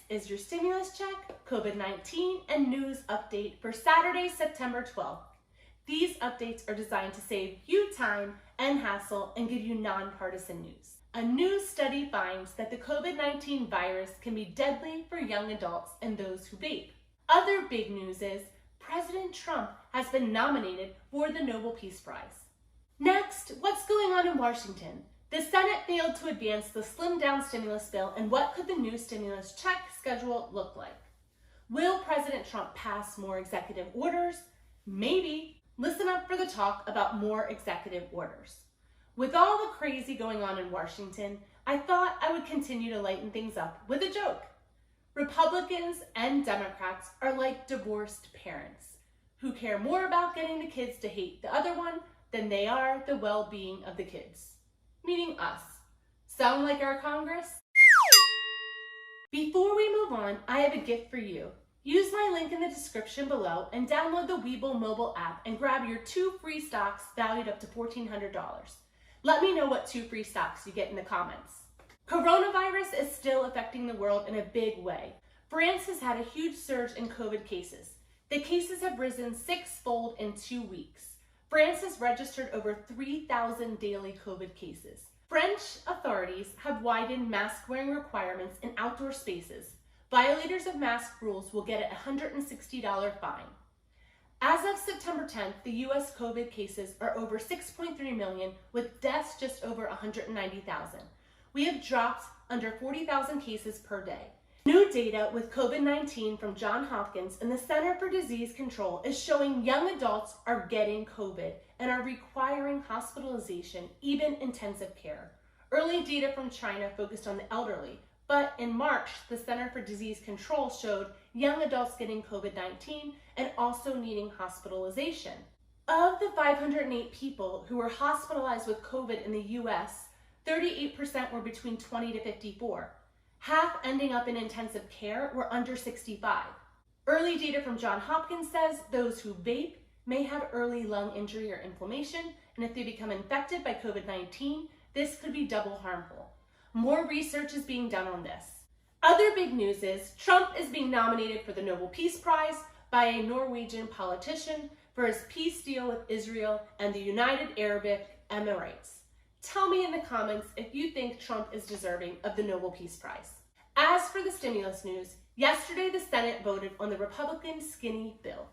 is your stimulus check, COVID-19, and news update for Saturday, September 12th. These updates are designed to save you time and hassle and give you nonpartisan news. A new study finds that the COVID-19 virus can be deadly for young adults and those who vape. Other big news is President Trump has been nominated for the Nobel Peace Prize. Next, what's going on in Washington? The Senate failed to advance the slimmed-down stimulus bill, and what could the new stimulus check schedule look like? Will President Trump pass more executive orders? Maybe. Listen up for the talk about more executive orders. With all the crazy going on in Washington, I thought I would continue to lighten things up with a joke. Republicans and Democrats are like divorced parents who care more about getting the kids to hate the other one than they are the well-being of the kids. Meaning us. Sound like our Congress? Before we move on, I have a gift for you. Use my link in the description below and download the Webull mobile app and grab your 2 free stocks valued up to $1,400. Let me know what 2 free stocks you get in the comments. Coronavirus is still affecting the world in a big way. France has had a huge surge in COVID cases. The cases have risen 6-fold in 2 weeks. France has registered over 3,000 daily COVID cases. French authorities have widened mask-wearing requirements in outdoor spaces. Violators of mask rules will get a $160 fine. As of September 10th, the U.S. COVID cases are over 6.3 million, with deaths just over 190,000. We have dropped under 40,000 cases per day. New data with COVID-19 from Johns Hopkins and the Center for Disease Control is showing young adults are getting COVID and are requiring hospitalization, even intensive care. Early data from China focused on the elderly, but in March, the Center for Disease Control showed young adults getting COVID-19 and also needing hospitalization. Of the 508 people who were hospitalized with COVID in the US, 38% were between 20 to 54. Half ending up in intensive care were under 65. Early data from Johns Hopkins says those who vape may have early lung injury or inflammation, and if they become infected by COVID-19, this could be double harmful. More research is being done on this. Other big news is Trump is being nominated for the Nobel Peace Prize by a Norwegian politician for his peace deal with Israel and the United Arab Emirates. Tell me in the comments if you think Trump is deserving of the Nobel Peace Prize. As for the stimulus news, yesterday the Senate voted on the Republican skinny bill.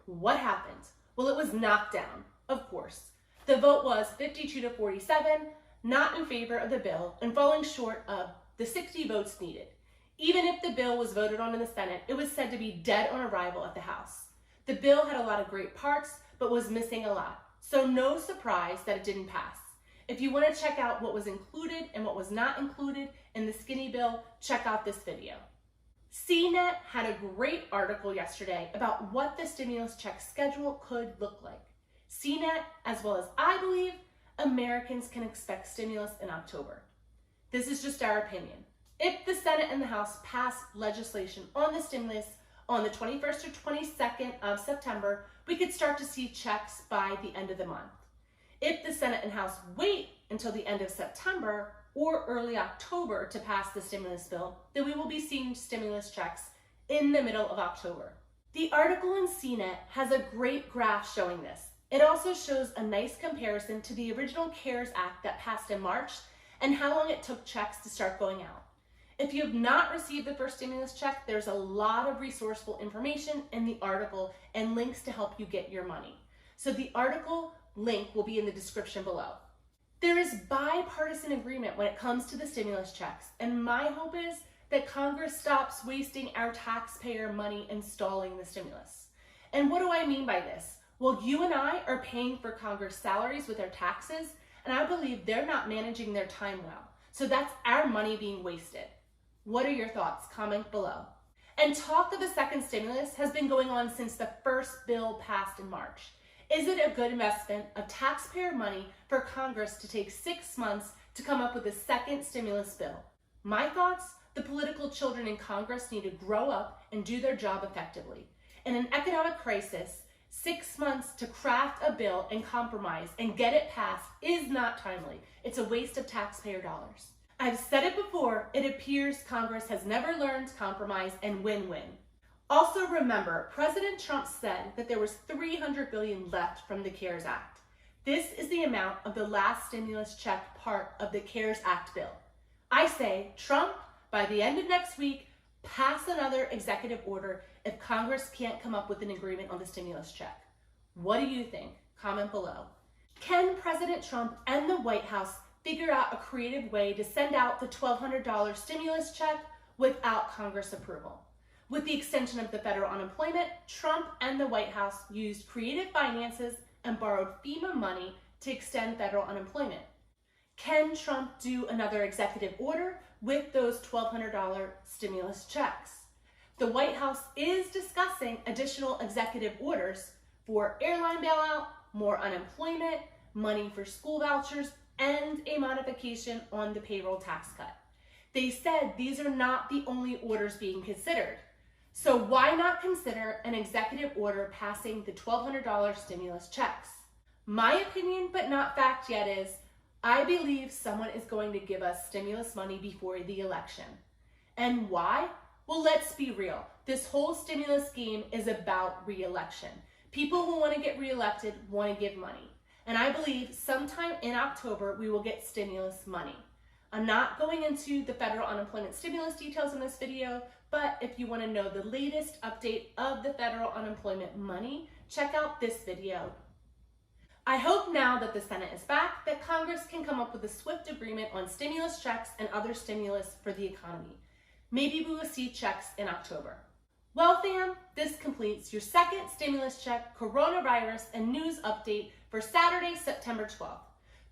What happened? Well, it was knocked down, of course. The vote was 52 to 47, not in favor of the bill and falling short of the 60 votes needed. Even if the bill was voted on in the Senate, it was said to be dead on arrival at the House. The bill had a lot of great parts, but was missing a lot, so no surprise that it didn't pass. If you want to check out what was included and what was not included in the skinny bill, check out this video. CNET had a great article yesterday about what the stimulus check schedule could look like. CNET, as well as I believe, Americans can expect stimulus in October. This is just our opinion. If the Senate and the House pass legislation on the stimulus on the 21st or 22nd of September, we could start to see checks by the end of the month. If the Senate and House wait until the end of September or early October to pass the stimulus bill, then we will be seeing stimulus checks in the middle of October. The article in CNET has a great graph showing this. It also shows a nice comparison to the original CARES Act that passed in March and how long it took checks to start going out. If you have not received the first stimulus check, there's a lot of resourceful information in the article and links to help you get your money. So the article link will be in the description below. There is bipartisan agreement when it comes to the stimulus checks, and my hope is that Congress stops wasting our taxpayer money installing the stimulus. And what do I mean by this? Well, you and I are paying for Congress salaries with our taxes, and I believe they're not managing their time well. So that's our money being wasted. What are your thoughts? Comment below. And talk of the second stimulus has been going on since the first bill passed in March. Is it a good investment of taxpayer money for Congress to take 6 months to come up with a second stimulus bill? My thoughts? The political children in Congress need to grow up and do their job effectively. In an economic crisis, 6 months to craft a bill and compromise and get it passed is not timely. It's a waste of taxpayer dollars. I've said it before, it appears Congress has never learned compromise and win-win. Also remember, President Trump said that there was $300 billion left from the CARES Act. This is the amount of the last stimulus check part of the CARES Act bill. I say, Trump, by the end of next week, pass another executive order if Congress can't come up with an agreement on the stimulus check. What do you think? Comment below. Can President Trump and the White House figure out a creative way to send out the $1,200 stimulus check without Congress approval? With the extension of the federal unemployment, Trump and the White House used creative finances and borrowed FEMA money to extend federal unemployment. Can Trump do another executive order with those $1,200 stimulus checks? The White House is discussing additional executive orders for airline bailout, more unemployment, money for school vouchers, and a modification on the payroll tax cut. They said these are not the only orders being considered. So why not consider an executive order passing the $1,200 stimulus checks? My opinion, but not fact yet, is I believe someone is going to give us stimulus money before the election. And why? Well, let's be real. This whole stimulus game is about re-election. People who want to get re-elected want to give money. And I believe sometime in October, we will get stimulus money. I'm not going into the federal unemployment stimulus details in this video, but if you want to know the latest update of the federal unemployment money, check out this video. I hope now that the Senate is back, that Congress can come up with a swift agreement on stimulus checks and other stimulus for the economy. Maybe we will see checks in October. Well, fam, this completes your second stimulus check, coronavirus, and news update for Saturday, September 12th.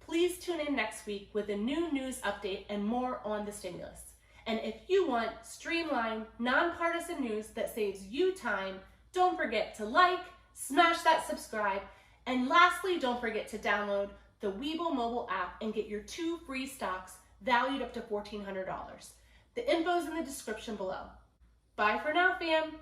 Please tune in next week with a new news update and more on the stimulus. And if you want streamlined, nonpartisan news that saves you time, don't forget to like, smash that subscribe, and lastly, don't forget to download the Webull mobile app and get your 2 free stocks valued up to $1,400. The info's in the description below. Bye for now, fam.